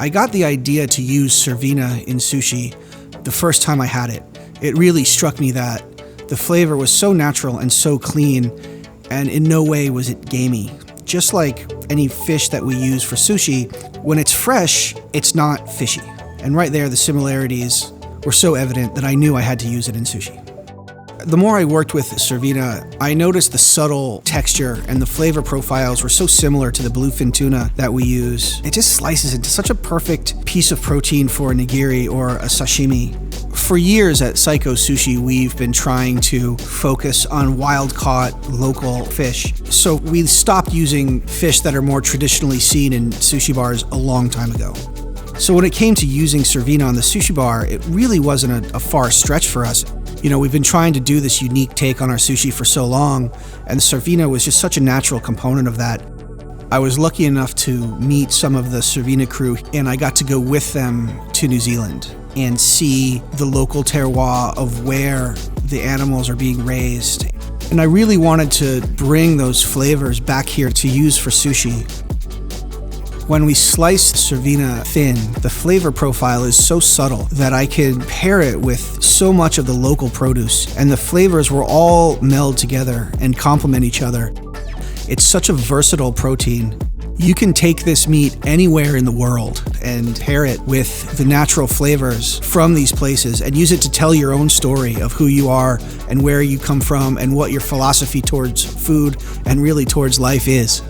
I got the idea to use Cervena in sushi the first time I had it. It really struck me that the flavor was so natural and so clean, and in no way was it gamey. Just like any fish that we use for sushi, when it's fresh, it's not fishy. And right there, the similarities were so evident that I knew I had to use it in sushi. The more I worked with Cervena, I noticed the subtle texture and the flavor profiles were so similar to the bluefin tuna that we use. It just slices into such a perfect piece of protein for a nigiri or a sashimi. For years at Saiko Sushi, we've been trying to focus on wild-caught local fish. So we stopped using fish that are more traditionally seen in sushi bars a long time ago. So when it came to using Cervena on the sushi bar, it really wasn't a far stretch for us. You know, we've been trying to do this unique take on our sushi for so long, and Cervena was just such a natural component of that. I was lucky enough to meet some of the Cervena crew, and I got to go with them to New Zealand and see the local terroir of where the animals are being raised. And I really wanted to bring those flavors back here to use for sushi. When we slice Cervena thin, the flavor profile is so subtle that I could pair it with so much of the local produce, and the flavors will all meld together and complement each other. It's such a versatile protein. You can take this meat anywhere in the world and pair it with the natural flavors from these places and use it to tell your own story of who you are and where you come from and what your philosophy towards food and really towards life is.